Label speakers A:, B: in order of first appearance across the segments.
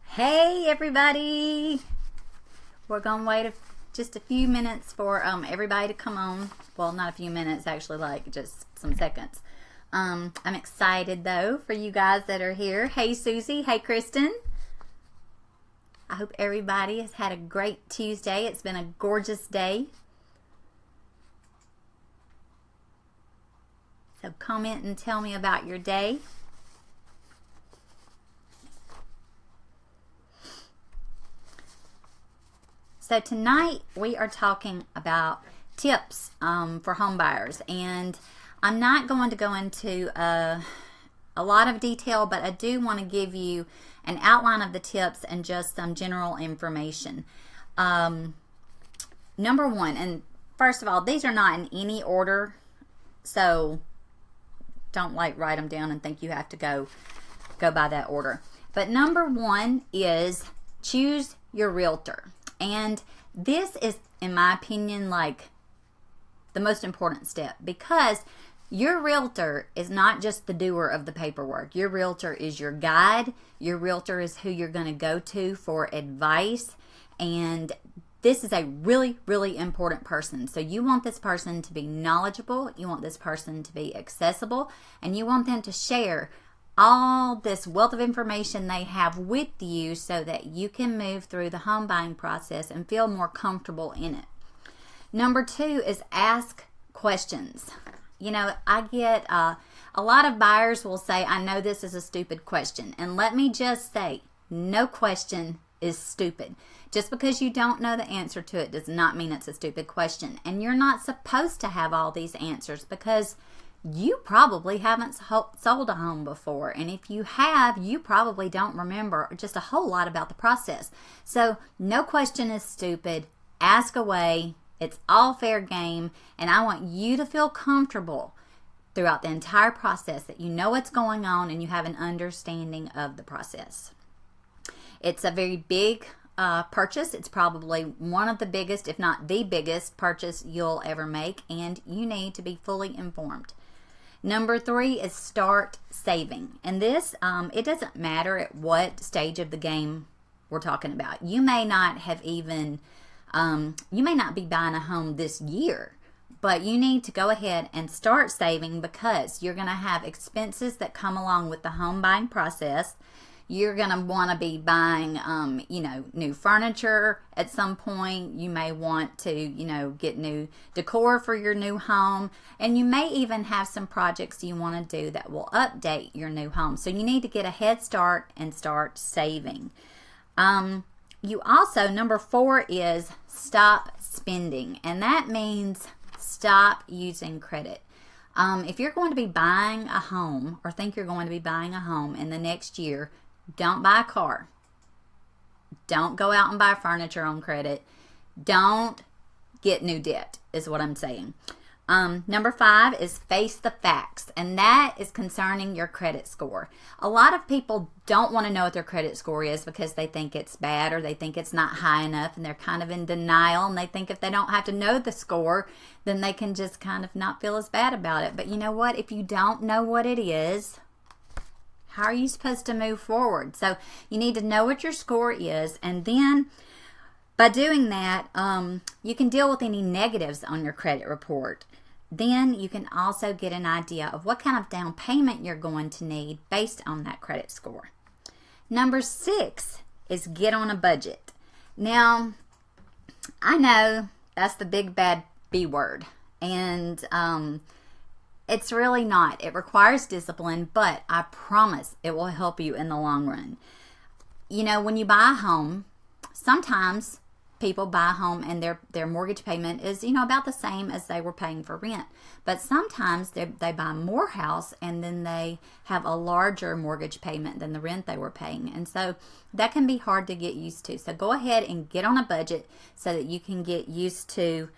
A: Hey everybody, we're gonna wait just a few minutes for everybody to come on. Well, not a few minutes, actually, like just some seconds. I'm excited though for you guys that are here. Hey Susie, hey Kristen. I hope everybody has had a great Tuesday. It's been a gorgeous day. So comment and tell me about your day. So tonight we are talking about tips for home buyers, and I'm not going to go into a lot of detail, but I do want to give you an outline of the tips and just some general information. Number one, and first of all, these are not in any order, so don't like write them down and think you have to go by that order. But number one is choose your realtor. And this is, in my opinion, like the most important step, because your realtor is not just the doer of the paperwork. Your realtor is your guide. Your realtor is who you're going to go to for advice. And this is a really, really important person. So you want this person to be knowledgeable. You want this person to be accessible. And you want them to share all this wealth of information they have with you so that you can move through the home buying process and feel more comfortable in it. Number two is ask questions. You know, I get a lot of buyers will say, I know this is a stupid question. And let me just say, no question is stupid. Just because you don't know the answer to it does not mean it's a stupid question. And you're not supposed to have all these answers, because you probably haven't sold a home before. And if you have, you probably don't remember just a whole lot about the process. So no question is stupid. Ask away. It's all fair game. And I want you to feel comfortable throughout the entire process, that you know what's going on and you have an understanding of the process. It's a very big purchase. It's probably one of the biggest, if not the biggest purchase you'll ever make. And you need to be fully informed. Number three is start saving. And this, it doesn't matter at what stage of the game we're talking about. You may not have even, you may not be buying a home this year, but you need to go ahead and start saving, because you're going to have expenses that come along with the home buying process. You're going to want to be buying, you know, new furniture at some point. You may want to, you know, get new decor for your new home. And you may even have some projects you want to do that will update your new home. So you need to get a head start and start saving. You also, number four is stop spending. And that means stop using credit. If you're going to be buying a home, or think you're going to be buying a home in the next year, don't buy a car. Don't go out and buy furniture on credit. Don't get new debt, is what I'm saying. Number five is face the facts, and that is concerning your credit score. A lot of people don't want to know what their credit score is because they think it's bad, or they think it's not high enough, and they're kind of in denial, and they think if they don't have to know the score, then they can just kind of not feel as bad about it. But you know what? If you don't know what it is, how are you supposed to move forward? So you need to know what your score is, and then by doing that, you can deal with any negatives on your credit report. Then you can also get an idea of what kind of down payment you're going to need based on that credit score. Number six is get on a budget. Now, I know that's the big bad B word, and it's really not. It requires discipline, but I promise it will help you in the long run. You know, when you buy a home, sometimes people buy a home and their mortgage payment is, about the same as they were paying for rent. But sometimes they buy more house and then they have a larger mortgage payment than the rent they were paying. And so that can be hard to get used to. So go ahead and get on a budget so that you can get used to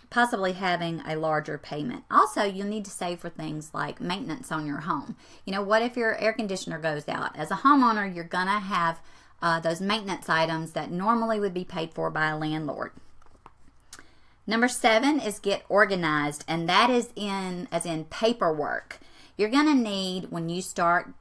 A: possibly having a larger payment. Also, you'll need to save for things like maintenance on your home. What if your air conditioner goes out? As a homeowner, you're going to have those maintenance items that normally would be paid for by a landlord. Number 7 is get organized, and that is as in paperwork. You're going to need, when you start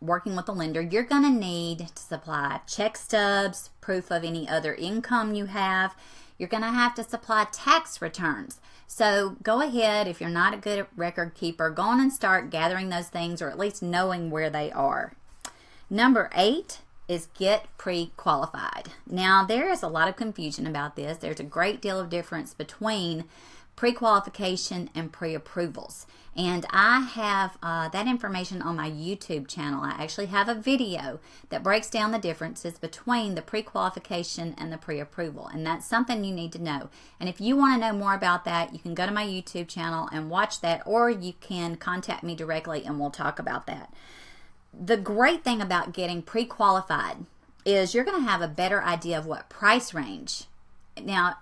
A: working with a lender, you're going to need to supply check stubs, proof of any other income you have. You're going to have to supply tax returns. So go ahead, if you're not a good record keeper, go on and start gathering those things, or at least knowing where they are. Number 8 is get pre-qualified. Now, there is a lot of confusion about this. There's a great deal of difference between pre-qualification and pre-approvals. And I have that information on my YouTube channel. I actually have a video that breaks down the differences between the pre-qualification and the pre-approval. And that's something you need to know. And if you want to know more about that, you can go to my YouTube channel and watch that, or you can contact me directly and we'll talk about that. The great thing about getting pre-qualified is you're going to have a better idea of what price range. Now,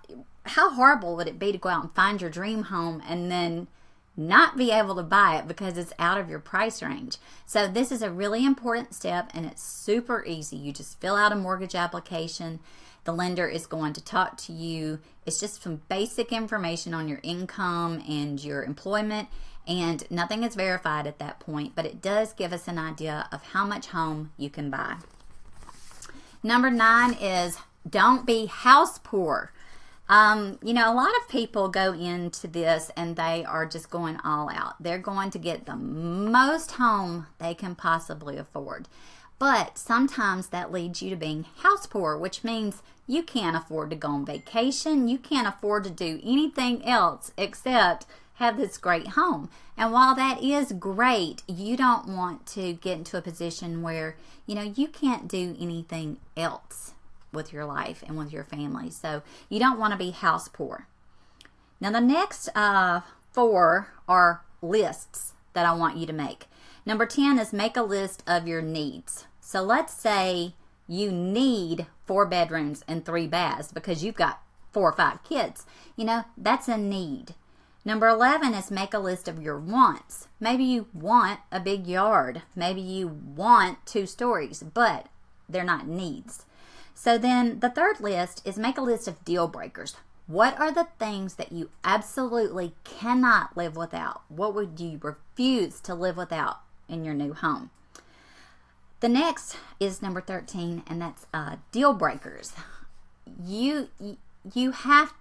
A: how horrible would it be to go out and find your dream home and then not be able to buy it because it's out of your price range? So this is a really important step, and it's super easy. You just fill out a mortgage application. The lender is going to talk to you. It's just some basic information on your income and your employment, and nothing is verified at that point, but it does give us an idea of how much home you can buy. Number 9 is don't be house poor. A lot of people go into this and they are just going all out. They're going to get the most home they can possibly afford. But sometimes that leads you to being house poor, which means you can't afford to go on vacation. You can't afford to do anything else except have this great home. And while that is great, you don't want to get into a position where, you can't do anything else with your life and with your family. So you don't want to be house poor. Now the next 4 are lists that I want you to make. Number 10 is make a list of your needs. So let's say you need 4 bedrooms and 3 baths because you've got 4 or 5 kids. That's a need. Number 11 is make a list of your wants. Maybe you want a big yard. Maybe you want 2 stories, but they're not needs. So then the third list is make a list of deal breakers. What are the things that you absolutely cannot live without? What would you refuse to live without in your new home? The next is number 13, and that's deal breakers. You have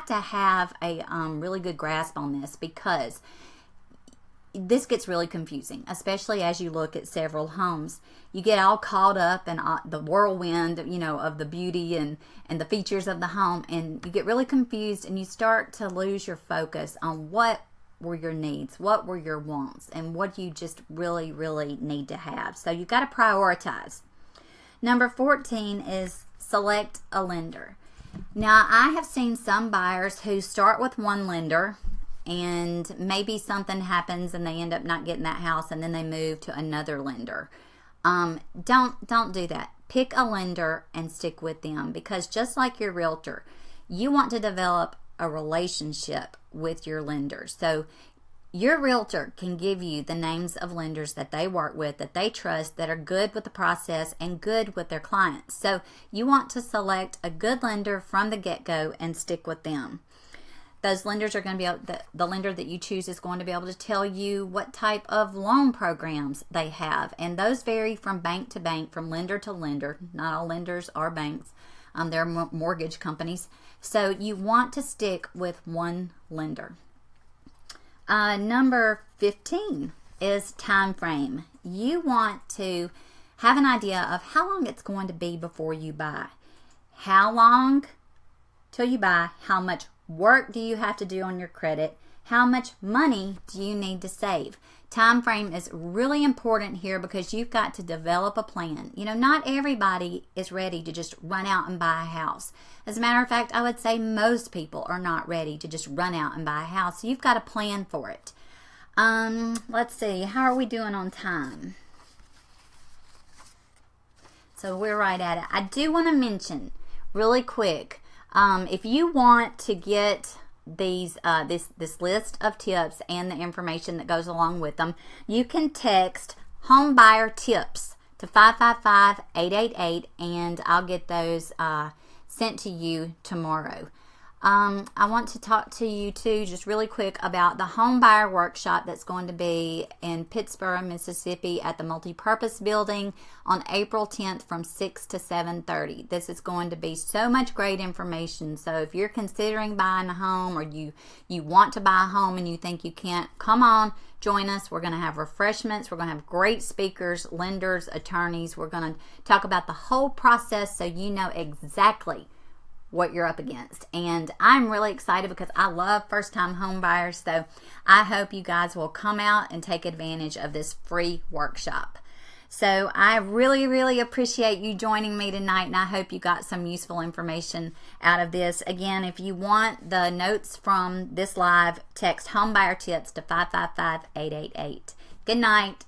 A: to have a really good grasp on this, because this gets really confusing, especially as you look at several homes. You get all caught up in the whirlwind, of the beauty and the features of the home, and you get really confused, and you start to lose your focus on what were your needs, what were your wants, and what you just really, really need to have. So you've got to prioritize. Number 14 is select a lender. Now, I have seen some buyers who start with one lender, and maybe something happens and they end up not getting that house, and then they move to another lender. Don't do that. Pick a lender and stick with them, because just like your realtor, you want to develop a relationship with your lender. So your realtor can give you the names of lenders that they work with, that they trust, that are good with the process and good with their clients. So you want to select a good lender from the get-go and stick with them. Those lenders are going to be able, the lender that you choose is going to be able to tell you what type of loan programs they have. And those vary from bank to bank, from lender to lender. Not all lenders are banks. They're mortgage companies. So you want to stick with one lender. Number 15 is time frame. You want to have an idea of how long it's going to be before you buy. How long till you buy? How much work do you have to do on your credit? How much money do you need to save? Time frame is really important here because you've got to develop a plan. You know, not everybody is ready to just run out and buy a house. As a matter of fact, I would say most people are not ready to just run out and buy a house. So you've got to plan for it. Let's see, how are we doing on time? So we're right at it. I do want to mention really quick, if you want to get these this list of tips and the information that goes along with them, you can text home buyer tips to 555-888 and I'll get those sent to you tomorrow. I want to talk to you too just really quick about the home buyer workshop that's going to be in Pittsburgh, Mississippi at the Multipurpose Building on April 10th from 6 to 7:30. This is going to be so much great information. So if you're considering buying a home or you want to buy a home and you think you can't, come on, join us. We're going to have refreshments. We're going to have great speakers, lenders, attorneys. We're going to talk about the whole process so you know exactly what you're up against. And I'm really excited because I love first-time home buyers. So I hope you guys will come out and take advantage of this free workshop. So I really, really appreciate you joining me tonight, and I hope you got some useful information out of this. Again, if you want the notes from this live, text home buyer tips to 555-888. Good night.